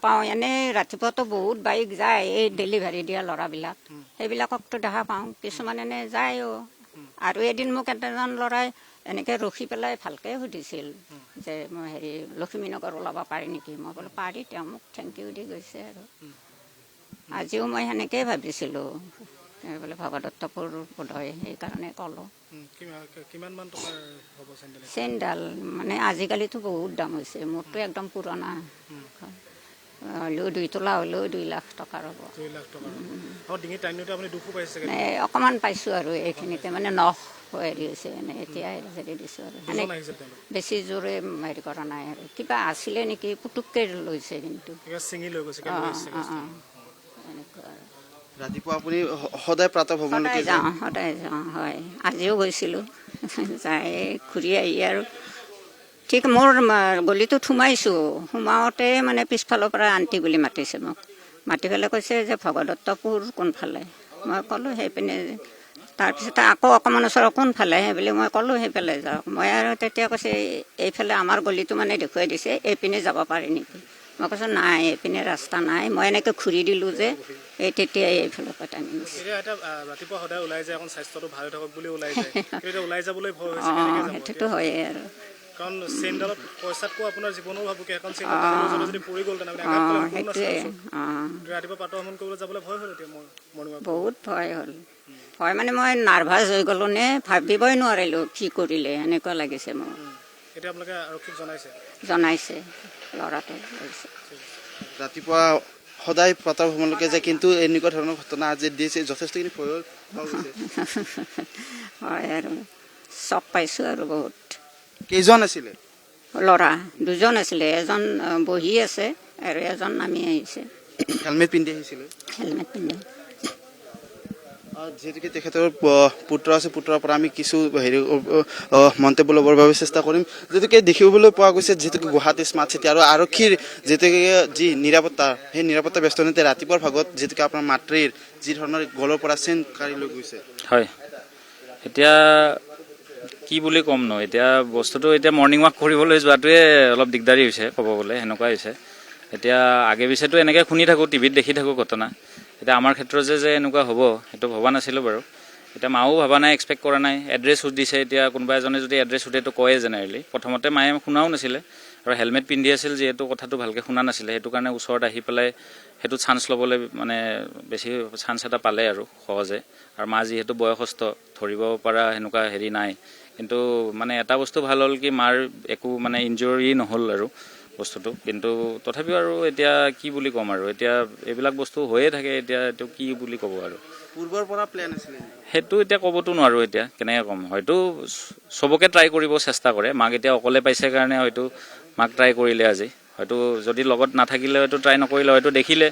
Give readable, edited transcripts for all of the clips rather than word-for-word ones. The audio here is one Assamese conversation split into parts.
পাওঁ এনেই ৰাতিপুৱাতো বহুত বাইক যায় এই ডেলিভাৰী দিয়া ল'ৰাবিলাক সেইবিলাককতো দেখা পাওঁ কিছুমান এনে যায়ও আৰু এদিন মোক এজন ল'ৰাই এনেকৈ ৰখি পেলাই ভালকৈ সুধিছিল যে মই হেৰি লক্ষ্মীনগৰ ওলাব পাৰি নেকি মই বোলো পাৰি তেওঁ মোক থেংক ইউ দি গৈছে আৰু আজিও মই সেনেকৈয়ে ভাবিছিলোঁ বোলে ভগদত্তপুৰ বোধহয় সেইকাৰণে ক'লোঁ চেইনডাল মানে আজিকালিতো বহুত দাম হৈছে মোৰতো একদম পুৰণা হ'লেও 2 তোলা হ'লেও 2 লাখ টকাৰ হ'ব অকণমান পাইছোঁ আৰু এইখিনিতে মানে নখ হেৰি হৈছে মানে এতিয়া হেৰি দিছোঁ আৰু বেছি জোৰে হেৰি কৰা নাই আৰু কিবা আছিলে নেকি পুটুককৈ লৈছে কিন্তু ৰাতিপুৱা আপুনি সদায় প্ৰাতঃভ্ৰমণলৈ সদায় যাওঁ হয় আজিও গৈছিলোঁ যাই ঘূৰি আহি আৰু ঠিক মোৰ গলিটোত সোমাওঁতে মানে পিছফালৰ পৰা আণ্টি বুলি মাতিছে মোক মাতি পেলাই কৈছে যে ভগদত্তপুৰ কোনফালে মই ক'লোঁ সেইপিনে তাৰপিছতে আকৌ অকণমান ওচৰত কোনফালে সেইবুলি মই ক'লোঁ সেইফালে যাওক মই আৰু তেতিয়া কৈছে এইফালে আমাৰ গলিটো মানে দেখুৱাই দিছে এইপিনে যাব পাৰি নেকি মই কৈছোঁ নাই এইপিনে ৰাস্তা নাই মই এনেকৈ ঘূৰি দিলোঁ যে এই তেতিয়াই এইফালৰ পৰা টানি নিছে সেইটোতো হয়ে আৰু কাৰণ চেইনডালত পইচাতকৈ আপোনাৰ জীৱনো ভাবুকে এখন যদি পৰি গ'ল ৰাতিপুৱা প্ৰাতঃভ্ৰমণ কৰিবলৈ যাবলৈ ভয় হ'ল এতিয়া বহুত ভয় হ'ল ভয় মানে মই নাৰ্ভাছ হৈ গ'লোঁ নে ভাবিবই নোৱাৰিলোঁ কি কৰিলে এনেকুৱা লাগিছে মোৰ এতিয়া আপোনালোকে আৰক্ষীক জনাইছে ল'ৰাটো ৰাতিপুৱা সদায় প্ৰাতঃভ্ৰমণলৈকে যায় কিন্তু এনেকুৱা ধৰণৰ ঘটনা আজি দিছে যথেষ্টখিনি ভয় হয় আৰু চক পাইছোঁ আৰু বহুত কেইজন আছিলে ল'ৰা 2জন আছিলে এজন বহি আছে আৰু এজন নামি আহিছে হেলমেট পিন্ধি আহিছিলে হেলমেট পিন্ধি যিহেতুকে তেখেতৰ পুত্ৰ আছে পুত্ৰৰ পৰা আমি কিছু হেৰি মন্তব্য ল'বৰ বাবে চেষ্টা কৰিম যিহেতুকে দেখিবলৈ পোৱা গৈছে যিহেতুকে গুৱাহাটী স্মাৰ্ট চিটি আৰু আৰক্ষীৰ যিহেতুকে যি নিৰাপত্তা সেই নিৰাপত্তা ব্যস্ততাতে ৰাতিপুৱাৰ ভাগত যিহেতুকে আপোনাৰ মাতৃৰ যি ধৰণৰ গলৰ পৰা চেইন কাঢ়ি লৈ গৈছে হয় এতিয়া কি বুলি ক'ম ন এতিয়া বস্তুটো এতিয়া মৰ্ণিং ৱাক কৰিবলৈ যোৱাটোৱে অলপ দিগদাৰী হৈছে ক'ব গ'লে সেনেকুৱা হৈছে এতিয়া আগে পিছেতো এনেকৈ শুনি থাকোঁ টিভিত দেখি থাকোঁ ঘটনা এতিয়া আমাৰ ক্ষেত্ৰত যে এনেকুৱা হ'ব সেইটো ভবা নাছিলোঁ বাৰু এতিয়া মাও ভবা নাই এক্সপেক্ট কৰা নাই এড্ৰেছ সুধিছে এতিয়া কোনোবা এজনে যদি এড্ৰেছ সুধেতো কয়ে জেনেৰেলি প্ৰথমতে মায়ে শুনাও নাছিলে আৰু হেলমেট পিন্ধি আছিল যিহেতু কথাটো ভালকৈ শুনা নাছিলে সেইটো কাৰণে ওচৰত আহি পেলাই সেইটো চান্স ল'বলৈ মানে বেছি চান্স এটা পালে আৰু সহজে আৰু মা যিহেতু বয়সস্থ ধৰিব পৰা সেনেকুৱা হেৰি নাই কিন্তু মানে এটা বস্তু ভাল হ'ল কি মাৰ একো মানে ইনজুৰি নহ'ল আৰু বস্তুটো কিন্তু তথাপিও আৰু এতিয়া কি বুলি ক'ম আৰু এতিয়া এইবিলাক বস্তু হৈয়ে থাকে এতিয়া এইটো কি বুলি ক'ব আৰু পূৰ্বৰ পৰা প্লেন আছিলে সেইটো এতিয়া ক'বতো নোৱাৰোঁ এতিয়া কেনেকৈ ক'ম হয়তো চবকে ট্ৰাই কৰিব চেষ্টা কৰে মাক এতিয়া অকলে পাইছে কাৰণে হয়তো মাক ট্ৰাই কৰিলে আজি হয়তো যদি লগত নাথাকিলে হয়তো ট্ৰাই নকৰিলে হয়তো দেখিলে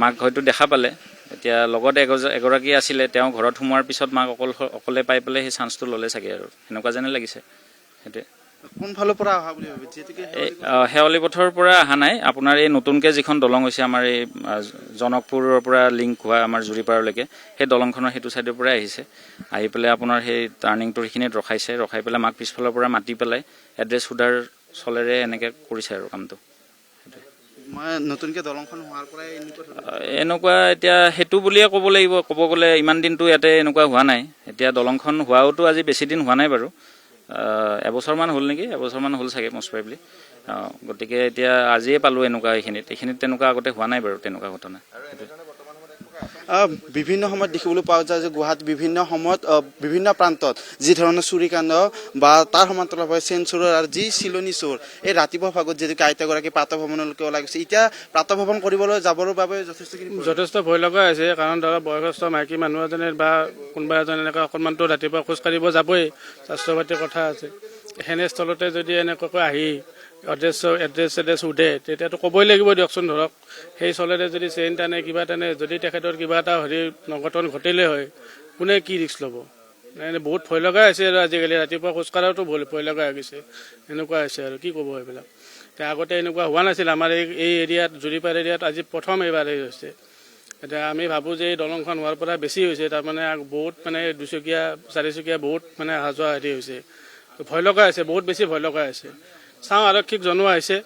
মাক হয়তো দেখা পালে এতিয়া লগত এগৰাকী আছিলে তেওঁ ঘৰত সোমোৱাৰ পিছত মাক অকলে পাই পেলাই সেই চান্সটো ল'লে চাগে আৰু সেনেকুৱা যেনে লাগিছে সেইটোৱে কোনফালৰ পৰা অহা বুলি ভাবি যিহেতুকে শেৱালি পথৰ পৰা অহা নাই আপোনাৰ এই নতুনকৈ যিখন দলং হৈছে আমাৰ এই জনকপুৰৰ পৰা লিংক হোৱা আমাৰ জুৰিপাৰলৈকে সেই দলংখনৰ সেইটো ছাইডৰ পৰাই আহিছে আহি পেলাই আপোনাৰ সেই টাৰ্ণিংটোৰ সেইখিনিত ৰখাই পেলাই মাক পিছফালৰ পৰা মাতি পেলাই এড্ৰেছ সোধাৰ চলেৰে এনেকৈ কৰিছে আৰু কামটো নতুনকৈ দলংখন হোৱাৰ পৰাই এনেকুৱা এতিয়া সেইটো বুলিয়ে ক'ব লাগিব ক'ব গ'লে ইমান দিনটো ইয়াতে এনেকুৱা হোৱা নাই এতিয়া দলংখন হোৱাওতো আজি বেছি দিন হোৱা নাই বাৰু এবছৰমান হ'ল নেকি এবছৰমান হ'ল চাগে মষ্ট প্ৰবেবলি গতিকে এতিয়া আজিয়ে পালোঁ এনেকুৱা এইখিনিত তেনেকুৱা আগতে হোৱা নাই বাৰু তেনেকুৱা ঘটনা বিভিন্ন সময়ত দেখিবলৈ পোৱা যায় যে গুৱাহাটী বিভিন্ন সময়ত বিভিন্ন প্ৰান্তত যি ধৰণৰ চুৰিকাণ্ড বা তাৰ সমান্তৰালভাৱে চেইন চোৰৰ আৰু যি চিলনি চোৰ এই ৰাতিপুৱা ভাগত যিহেতুকে আইতাগৰাকী প্ৰাতঃভ্ৰমণলৈকে ওলাই গৈছে এতিয়া প্ৰাতঃভ্ৰমণ কৰিবলৈ যাবৰ বাবে যথেষ্ট ভয় লগা হৈছে কাৰণ ধৰক বয়সস্থ মাইকী মানুহ এজনে বা কোনোবা এজন এনেকৈ অকণমানটো ৰাতিপুৱা খোজ কাঢ়িব যাবই স্বাস্থ্য পাতিৰ কথা আছে সেনেস্থলতে যদি এনেকুৱাকৈ আহি এড্ৰেছ সোধে তেতিয়াতো ক'বই লাগিব দিয়কচোন ধৰক সেই চলেৰে যদি চেইন টানে কিবা টানে যদি তেখেতৰ কিবা এটা হেৰি নঘটন ঘটিলে হয় কোনে কি ৰিস্ক ল'ব বহুত ভয় লগা হৈছে আৰু আজিকালি ৰাতিপুৱা খোজকাঢ়াওতো ভয় লগা হৈ গৈছে এনেকুৱা হৈছে আৰু কি ক'ব এইবিলাক এতিয়া আগতে এনেকুৱা হোৱা নাছিল আমাৰ এই এৰিয়াত জুৰিপাৰ এৰিয়াত আজি প্ৰথম এইবাৰ হৈছে এতিয়া আমি ভাবোঁ যে এই দলংখন হোৱাৰ পৰা বেছি হৈছে তাৰমানে বহুত মানে 2চকীয়া 4চকীয়া বহুত মানে অহা যোৱা হেৰি হৈছে ভয় লগা হৈছে বহুত বেছি ভয় লগা হৈছে চাওঁ আৰক্ষীক জনোৱা হৈছে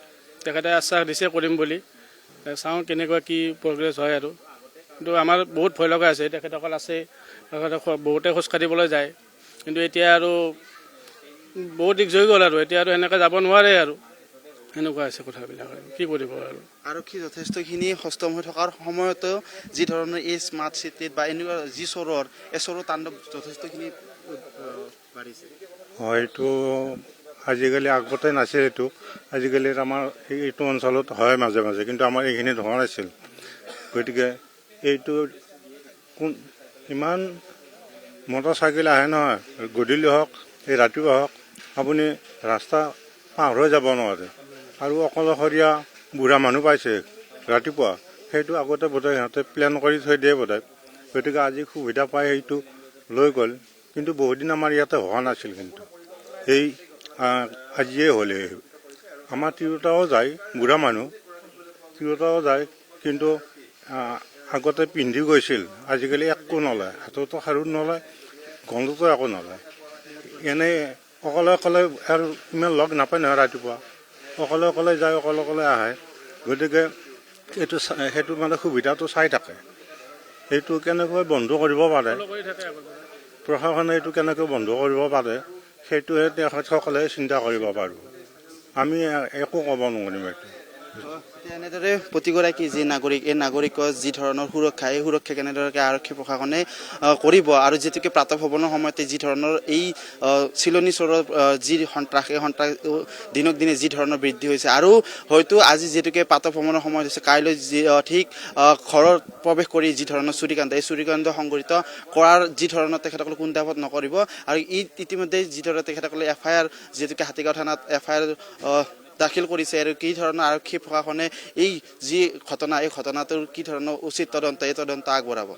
তেখেতে আশ্বাস দিছে কৰিম বুলি চাওঁ কেনেকুৱা কি প্ৰগ্ৰেছ হয় আৰু কিন্তু আমাৰ বহুত ভয় লগা আছে। তেখেতসকল আছে, বহুতে খোজকাঢ়িবলৈ যায়, কিন্তু এতিয়া আৰু বহুত দিগ হৈ গ'ল আৰু এতিয়া আৰু সেনেকৈ যাব নোৱাৰে আৰু সেনেকুৱা আছে কথাবিলাক আৰু কি কৰিব আৰু। আৰক্ষী যথেষ্টখিনি সষ্টম হৈ থকাৰ সময়তো যি ধৰণৰ এই স্মাৰ্ট চিটিত বা এনেকুৱা যি চোৰৰ এই চোৰৰ তাণ্ডৱ যথেষ্টখিনি বাঢ়িছে। হয়, এইটো আজিকালি আগতে নাছিল। এইটো আজিকালি আমাৰ এইটো অঞ্চলত হয় মাজে মাজে, কিন্তু আমাৰ এইখিনিত হোৱা নাছিল। গতিকে এইটো ইমান মটৰ চাইকেল আহে নহয়, গধূলি হওক এই ৰাতিপুৱা হওক, আপুনি ৰাস্তা পাৰ হৈ যাব নোৱাৰে। আৰু অকলশৰীয়া বুঢ়া মানুহ পাইছে ৰাতিপুৱা, সেইটো আগতে বোধহয় সিহঁতে প্লেন কৰি থৈ দিয়ে বোধহয়। গতিকে আজি সুবিধা পাই সেইটো লৈ গ'ল, কিন্তু বহুদিন আমাৰ ইয়াতে হোৱা নাছিল। কিন্তু এই আজিয়ে হ'লে আমাৰ তিৰোতাও যায়, বুঢ়া মানুহ তিৰোতাও যায়, কিন্তু আগতে পিন্ধি গৈছিল, আজিকালি একো নলয়, হাততো খাৰু নলয়, গন্ধতো একো নলয়। এনেই অকলে অকলে আৰু ইমান লগ নাপায় নহয়, ৰাতিপুৱা অকলে অকলে যায়, অকলে অকলে আহে। গতিকে এইটো সেইটো মানে সুবিধাটো চাই থাকে। সেইটো কেনেকৈ বন্ধ কৰিব পাৰে, প্ৰশাসনে এইটো কেনেকৈ বন্ধ কৰিব পাৰে, সেইটোহে তেখেতসকলে চিন্তা কৰিব পাৰিব। আমি একো ক'ব নোৱাৰিম এইটো। এনেদৰে প্ৰতিগৰাকী যি নাগৰিক, এই নাগৰিকৰ যি ধৰণৰ সুৰক্ষা, এই সুৰক্ষা কেনেদৰে আৰক্ষী প্ৰশাসনে কৰিব, আৰু যিটোকে প্ৰাতঃভ্ৰমণৰ সময়তে যি ধৰণৰ এই চিলনী চোৰৰ যি সন্ত্ৰাস, এই সন্ত্ৰাস দিনক দিনে যি ধৰণৰ বৃদ্ধি হৈছে, আৰু হয়তো আজি যিহেতুকে প্ৰাতঃভ্ৰমণৰ সময় হৈছে, কাইলৈ যি ঠিক ঘৰত প্ৰৱেশ কৰি যি ধৰণৰ চুৰিকাণ্ড, এই চুৰিকাণ্ড সংঘটিত কৰাৰ যি ধৰণৰ তেখেতসকলে কুণ্ঠাবোধ নকৰিব। আৰু ইতিমধ্যে যি ধৰণে তেখেতসকলে FIR যিহেতুকে হাতীগাঁও থানাত FIR দাখিল কৰিছে, আৰু কি ধৰণৰ আৰক্ষী প্ৰশাসনে এই যি ঘটনা, এই ঘটনাটোৰ কি ধৰণৰ উচিত তদন্ত, এই তদন্ত আগবঢ়াব।